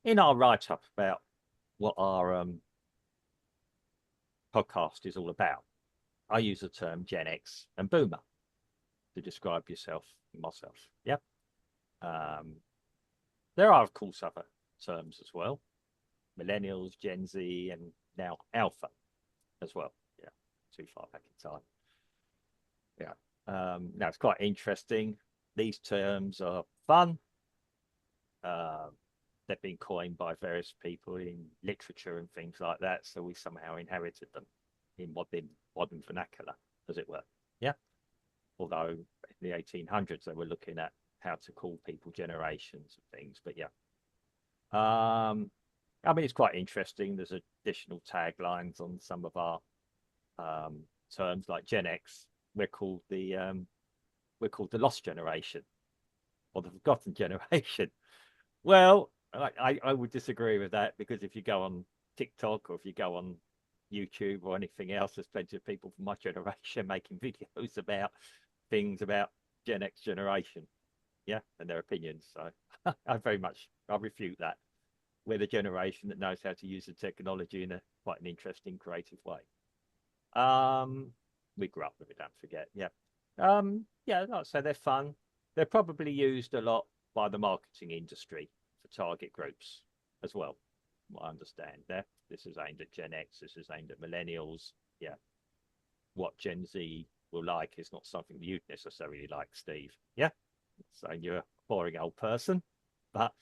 in our write-up about what our podcast is all about, I use the term Gen X and Boomer to describe yourself and myself. Yeah. Um, there are, of course, other terms as well. Millennials, Gen Z, and now Alpha as well. Yeah. Too far back in time. Yeah. Now it's quite interesting. These terms are fun. Uh, they've been coined by various people in literature and things like that. So we somehow inherited them in modern vernacular, as it were. Yeah. Although in the 1800s they were looking at how to call people generations and things. But yeah. I mean, it's quite interesting. There's additional taglines on some of our terms, like Gen X. We're called the lost generation or the forgotten generation. Well, I would disagree with that, because if you go on TikTok or if you go on YouTube or anything else, there's plenty of people from my generation making videos about things about Gen X generation, yeah, and their opinions. So I refute that. We're the generation that knows how to use the technology in a quite an interesting, creative way. Um, we grew up with it, don't forget. Yeah. Yeah, like I say, they're fun. They're probably used a lot by the marketing industry for target groups as well. What I understand there. This is aimed at Gen X, this is aimed at millennials. Yeah. What Gen Z will like is not something you'd necessarily like, Steve. Yeah. So you're a boring old person, but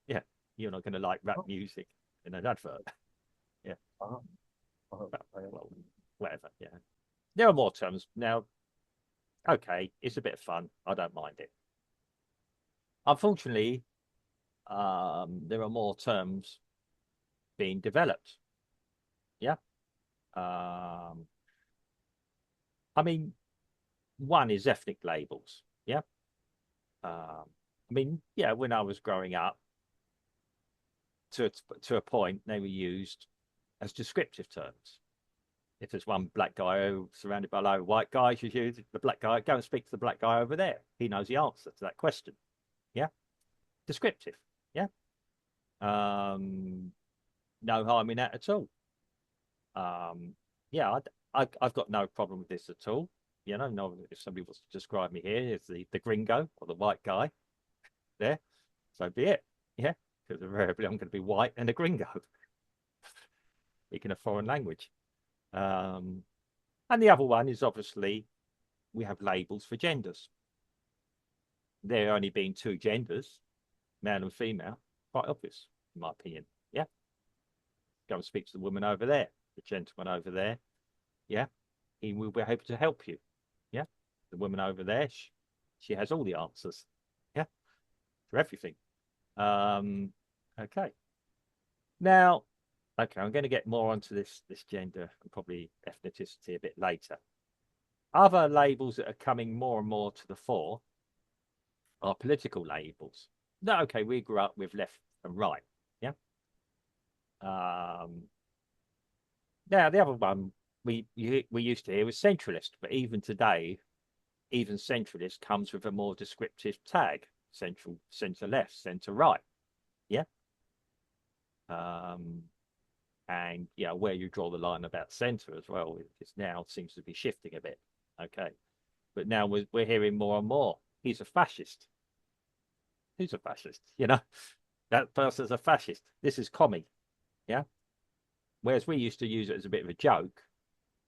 yeah, you're not going to like rap Oh, music in an advert. Yeah. uh, Well, whatever. Yeah. There are more terms now. Okay, it's a bit of fun. I don't mind it. Unfortunately, there are more terms being developed. Yeah. Um, I mean, one is ethnic labels. Yeah. I mean, yeah, when I was growing up, to a point, they were used as descriptive terms. If there's one black guy surrounded by a load of white guys, you use the black guy. Go and speak to the black guy over there. He knows the answer to that question. Yeah. Descriptive. Yeah. Um, no harm in that at all. Yeah, I've got no problem with this at all. You know, no, if somebody wants to describe me here as the gringo or the white guy there, so be it. Yeah, because invariably I'm going to be white and a gringo speaking a foreign language. Um, and the other one is obviously we have labels for genders. There only being two genders, male and female, quite obvious, in my opinion. Yeah, go and speak to the woman over there, the gentleman over there. Yeah, he will be able to help you. Yeah, the woman over there, she has all the answers. Yeah, for everything. Um, okay. Now, okay, I'm going to get more onto this gender and probably ethnicity a bit later. Other labels that are coming more and more to the fore are political labels. No, okay, we grew up with left and right. Yeah. Um, Now the other one we used to hear was centralist, but even today, even centralist comes with a more descriptive tag: central, centre left, centre right. Yeah. Um, and yeah, where you draw the line about centre as well, it now seems to be shifting a bit. Okay, but now we're hearing more and more. He's a fascist. Who's a fascist? You know, that person's a fascist. This is commie. Yeah. Whereas we used to use it as a bit of a joke.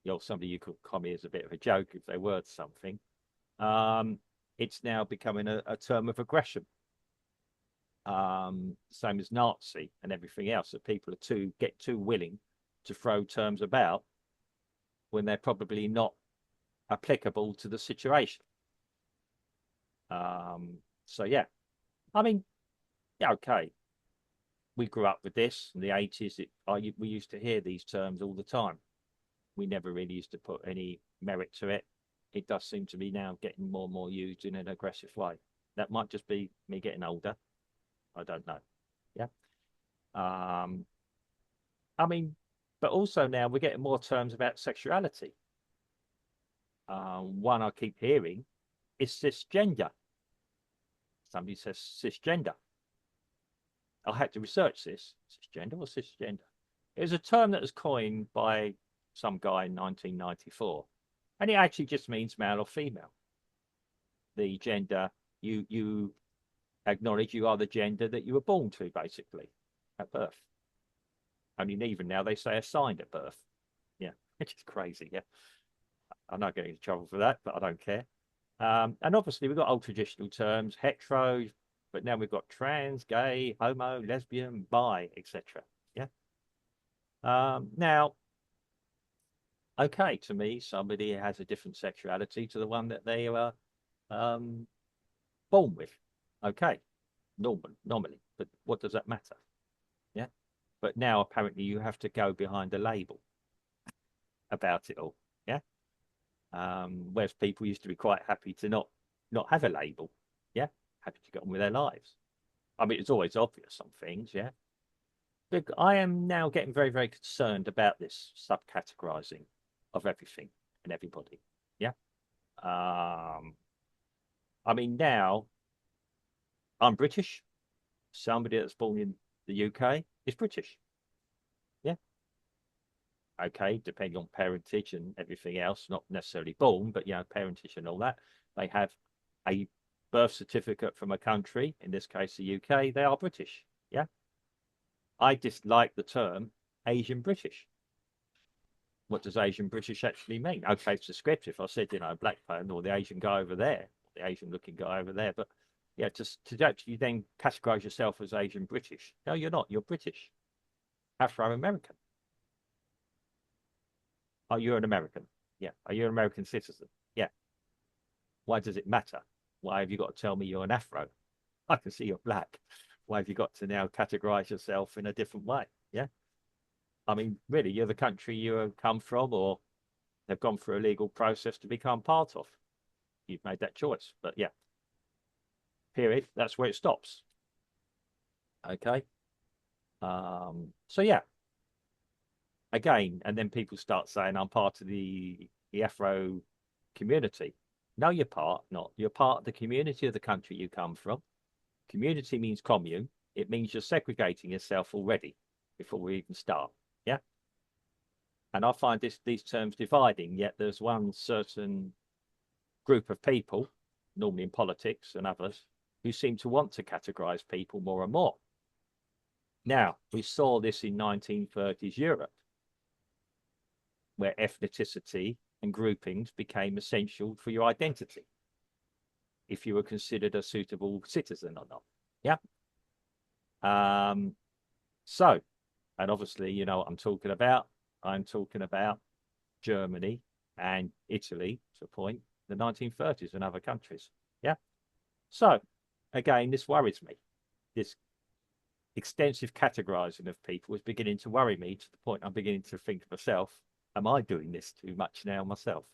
You know, somebody you could commie as a bit of a joke if they were something. Um, it's now becoming a term of aggression. Same as Nazi and everything else. That people are get too willing to throw terms about when they're probably not applicable to the situation. So yeah, I mean, yeah, okay. We grew up with this in the 80s. We used to hear these terms all the time. We never really used to put any merit to it. It does seem to be now getting more and more used in an aggressive way. That might just be me getting older. I don't know. Yeah. Um, I mean, but also now we're getting more terms about sexuality. One I keep hearing is cisgender. Somebody says cisgender. I had to research this. Cisgender or cisgender? It was a term that was coined by some guy in 1994, and it actually just means male or female. The gender you acknowledge you are the gender that you were born to, basically, at birth. Only even now they say assigned at birth. Yeah, which is crazy. Yeah, I'm not getting into trouble for that, but I don't care. And obviously we've got old traditional terms, hetero, but now we've got trans, gay, homo, lesbian, bi, etc. Yeah. Now, okay, to me, somebody has a different sexuality to the one that they were born with. Okay, normally, but what does that matter? Yeah. But now apparently you have to go behind a label about it all. Yeah. Whereas people used to be quite happy to not have a label. Yeah. Happy to get on with their lives. I mean, it's always obvious on things. Yeah. But I am now getting very, very concerned about this subcategorizing of everything and everybody. Yeah. I mean, now I'm British. Somebody that's born in the UK is British. Yeah. Okay, depending on parentage and everything else, not necessarily born, but parentage and all that. They have a birth certificate from a country, in this case the UK, they are British. Yeah. I dislike the term Asian British. What does Asian British actually mean? Okay, it's descriptive. I said, black person or the Asian guy over there, the Asian looking guy over there. But yeah, just to actually then categorize yourself as Asian British. No, you're not. You're British. Afro-American. Are you an American? Yeah. Are you an American citizen? Yeah. Why does it matter? Why have you got to tell me you're an Afro? I can see you're black. Why have you got to now categorize yourself in a different way? Yeah. I mean, really, you're the country you have come from, or they've gone through a legal process to become part of. You've made that choice. But yeah, period. That's where it stops. Okay. So yeah. Again, and then people start saying, I'm part of the Afro community. No, you're not. You're part of the community of the country you come from. Community means commune. It means you're segregating yourself already before we even start. Yeah. And I find these terms dividing, yet there's one certain group of people, normally in politics and others, who seem to want to categorize people more and more. Now, we saw this in 1930s Europe, where ethnicity and groupings became essential for your identity, if you were considered a suitable citizen or not. Yeah. So, and obviously, you know what I'm talking about. I'm talking about Germany and Italy to a point, the 1930s and other countries. Yeah. So, again, this worries me. This extensive categorizing of people is beginning to worry me to the point I'm beginning to think to myself, am I doing this too much now myself?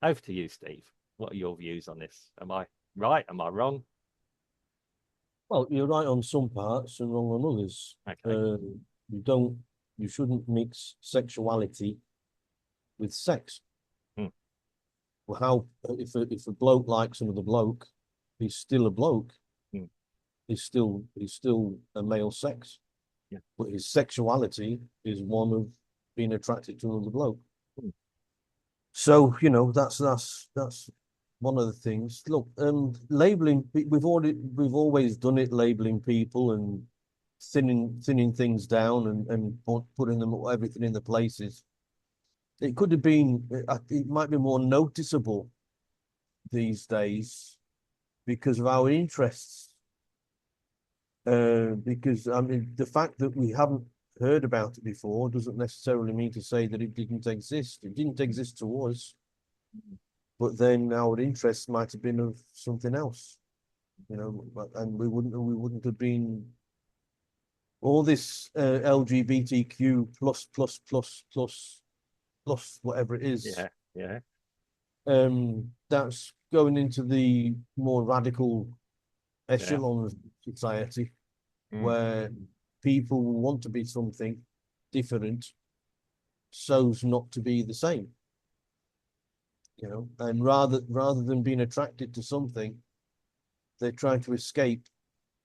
Over to you, Steve. What are your views on this? Am I right? Am I wrong? Well, you're right on some parts and wrong on others. Okay. You shouldn't mix sexuality with sex. Hmm. Well, how if a bloke likes another bloke, he's still a bloke. Hmm. He's still a male sex. Yeah. But his sexuality is one of being attracted to another bloke. Hmm. So, that's one of the things. Look, labeling, we've always done it, labeling people and thinning things down and putting everything in the places. It could have been, it might be more noticeable these days because of our interests. Because I mean, the fact that we haven't heard about it before doesn't necessarily mean to say that it didn't exist. It didn't exist to us, but then our interests might have been of something else, and we wouldn't have been all this LGBTQ plus whatever it is. Yeah. That's going into the more radical echelon of society, where people want to be something different, so's not to be the same. And rather than being attracted to something, they're trying to escape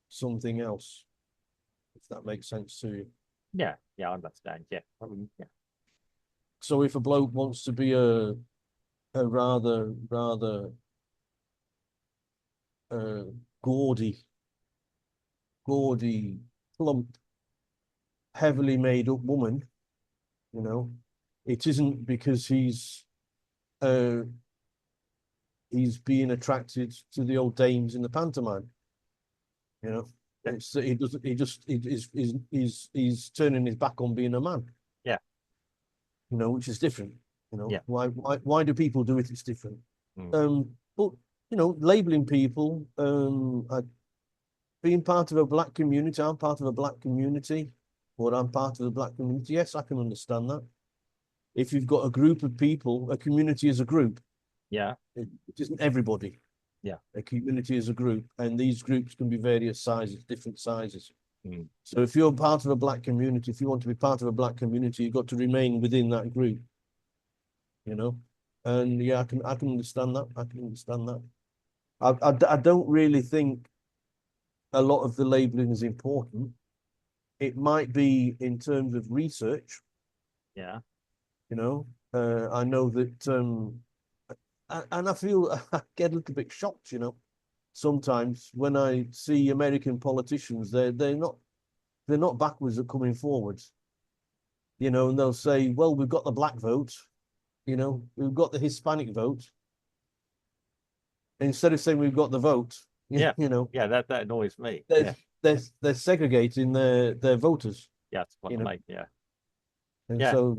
something else. that makes sense to you. Yeah, yeah, I understand. Yeah, I mean, yeah, So if a bloke wants to be a rather uh, gaudy, gaudy, plump, heavily made up woman, you know, it isn't because uh he's being attracted to the old dames in the pantomime, you know. yeah, It's he doesn't he just he's turning his back on being a man, yeah, you know, which is different. You know, yeah. why do people do it? It's different. Mm. But you know, labeling people, being part of a black community, I'm part of a black community, or I'm part of the black community. Yes, I can understand that. If you've got a group of people, a community is a group. Yeah, It isn't everybody. yeah. A community is a group, and these groups can be various sizes, different sizes. Mm. So if you're part of a black community, if you want to be part of a black community, you've got to remain within that group, you know. And yeah, I can understand that. I can understand that. I don't really think a lot of the labeling is important. It might be in terms of research, Yeah, you know. I know that, and I feel I get a little bit shocked, you know, sometimes when I see American politicians. They're not backwards at coming forwards, you know, and they'll say, "Well, we've got the black vote, you know, we've got the Hispanic vote." Instead of saying we've got the vote, yeah, you know, yeah. That annoys me. they're Yeah, they're segregating their voters, yeah. That's what you I know. make. Yeah, And yeah, so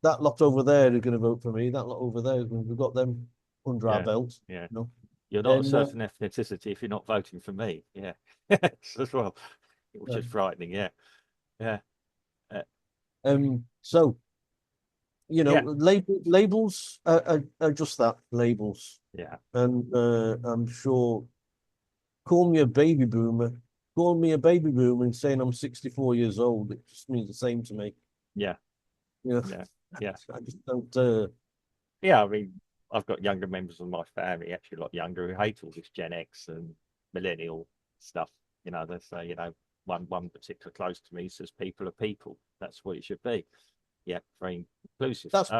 that lot over there are going to vote for me. That lot over there, we've got them under our yeah, belt, yeah. you know. You're not a And certain ethnicity if you're not voting for me. Yeah, as well, which uh, is frightening. Yeah, yeah, so you know, yeah, labels are just that, labels. yeah, And I'm sure, call me a baby boomer, call me a baby boomer and saying I'm 64 years old, it just means the same to me. yeah, You know, yeah, yeah. I just don't. Yeah, I mean, I've got younger members of my family, actually a lot younger, who hate all this Gen X and millennial stuff. You know, they say, you know, one particular close to me says people are people. That's what it should be. Yeah, very inclusive. That's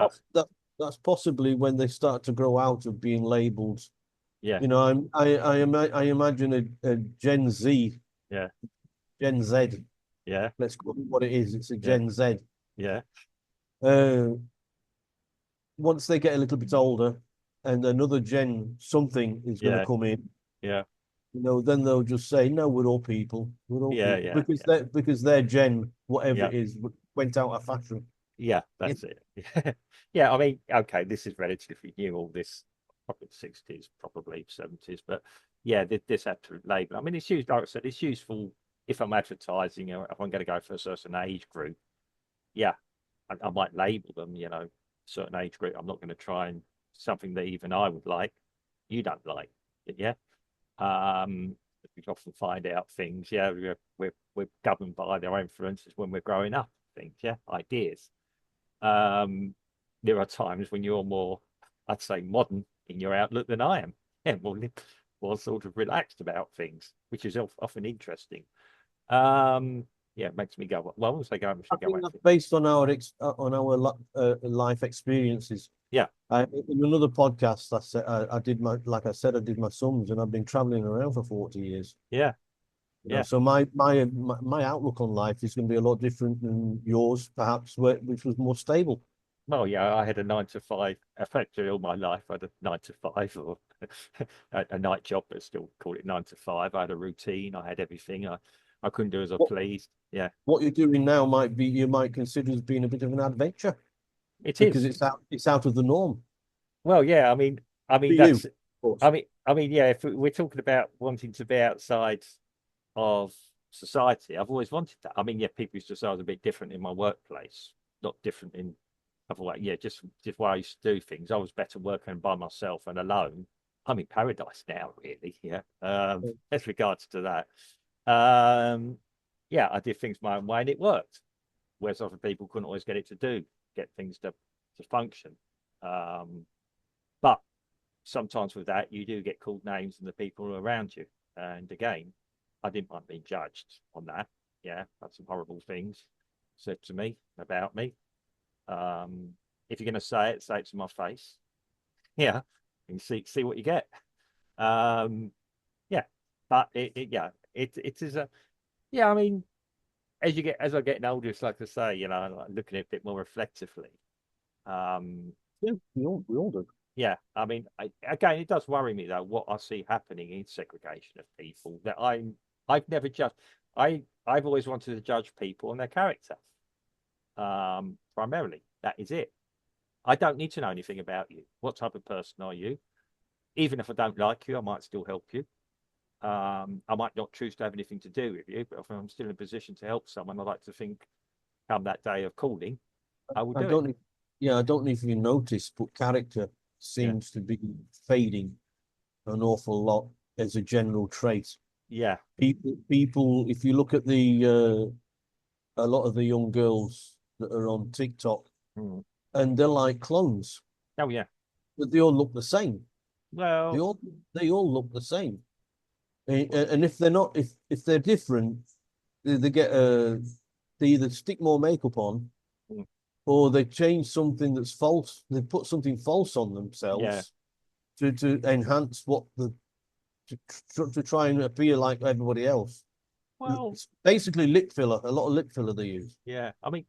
that's possibly when they start to grow out of being labelled. Yeah, You know, I imagine a Gen Z, yeah, Gen Z. yeah, Let's call it what it is. It's a yeah, Gen Z. yeah, Uh, Once they get a little bit older, and another Gen something is going to yeah, come in, yeah, you know, then they'll just say, "No, we're all people. We're all yeah, people," yeah, because yeah, their Gen, whatever yeah, it is, went out of fashion. yeah, Yeah. that's it. Yeah, I mean, okay, this is relatively new, all this, probably 60s, probably 70s, but yeah, this absolute label. I mean, it's used, like I said, it's useful if I'm advertising or if I'm going to go for a certain age group. Yeah, I might label them, you know, certain age group. I'm not going to try and something that even I would like, you don't like. Yeah. Um, we often find out things. Yeah, we're governed by their influences when we're growing up. Things. Yeah, ideas. Um, there are times when you're more, I'd say, modern in your outlook than I am. Yeah, more sort of relaxed about things, which is often interesting. Yeah, it makes me go, well, once I go, I I should go think back that's to, based on our life experiences. yeah, In another podcast, I did my like I said, I did my sums, and I've been traveling around for 40 years. yeah, You know, yeah. so my outlook on life is going to be a lot different than yours, perhaps, which was more stable. Well, yeah, I had a 9 to 5, effectively all my life. I had a 9 to 5 or a night job, but still call it 9 to 5. I had a routine. I had everything. I couldn't do as I What pleased. Yeah, what you're doing now you might consider as being a bit of an adventure it because is. it's out of the norm Well, yeah, I for mean, you, that's, of course. yeah, if we're talking about wanting to be outside of society, I've always wanted that. I mean, yeah, people used to say I was a bit different in my workplace, not different in other way. Yeah, just where I used to do things. I was better working by myself and alone. I'm in paradise now, really. Yeah. As regards to that, um, yeah, I did things my own way and it worked. Whereas other people couldn't always get things to function. Um, but sometimes with that, you do get called names and the people around you. And again, I didn't mind being judged on that. Yeah, had some horrible things said to me about me. If you're going to say it to my face. Yeah, and see what you get. Um, yeah, but it is a yeah. I mean, as I get older, it's like I say, like looking at it a bit more reflectively. Um, Yeah, we all do. yeah, I mean, again, it does worry me though what I see happening in segregation of people that I've never judged. I've always wanted to judge people on their character. Primarily, that is it. I don't need to know anything about you. What type of person are you? Even if I don't like you, I might still help you. I might not choose to have anything to do with you, but if I'm still in a position to help someone, I like to think come that day of calling, I will I do it. don't, yeah, I don't know if you noticed, but character Yeah. seems to be fading an awful lot as a general trait. Yeah. People, if you look at a lot of the young girls that are on TikTok, Mm. and they're like clones, Oh, yeah. but they all look the same. They Well, all they all look the same. And if they're not, if they're different, they get they either stick more makeup on mm, or they change something that's false. They put something false on yeah. themselves to enhance what the to try and appear like everybody else. Well, It's basically lip filler, a lot of lip filler they use. yeah. I mean,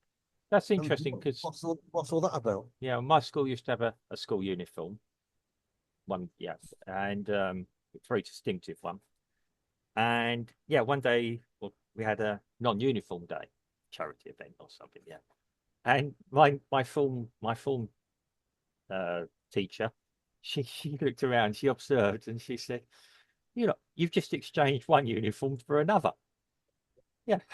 that's And interesting because, what's all that about? my school used to have a school uniform, one, yeah, and a very distinctive one. And yeah, one day, well, we had a non-uniform day, charity event or something, yeah. And my form uh, teacher, she looked around, she observed, and she said, you've just exchanged one uniform for another. Yeah, Because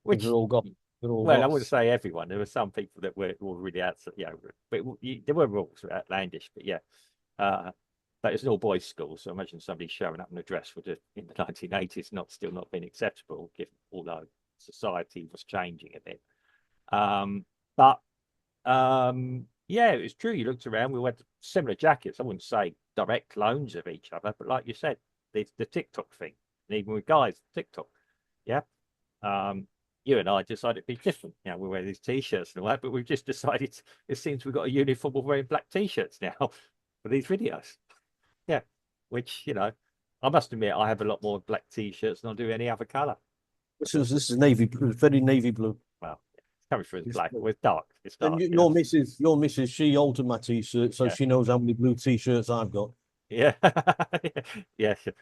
which, they're all well, I wouldn't goths. say everyone. There were some people that were really outside, but there were rules that were outlandish. But yeah, but it's an all boys school, so imagine somebody showing up in a dress in the 1980s still not being acceptable, given although society was changing a bit. But yeah, it was true. You looked around, we went similar jackets. I wouldn't say direct clones of each other, but like you said, the TikTok thing, and even with guys, TikTok. Yeah. Um, you and I decided to be different. We wear these t-shirts and all that, but we've just decided it seems we've got a uniform of wearing black t-shirts now for these videos. Yeah. Which, I must admit I have a lot more black t-shirts than I do any other color. This is navy, very navy blue. Well, it's coming through as It's, black, but it's dark. It's and dark, your missus, she altered my t-shirt, so Yeah. she knows how many blue t-shirts I've got. Yeah. Yeah. Sure.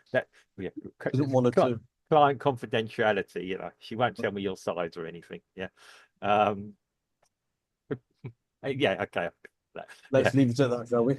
Yeah. Doesn't want her to. Client confidentiality, she won't tell me your size or anything. Yeah. Um, yeah. Okay. Yeah. Let's leave it at that, shall we?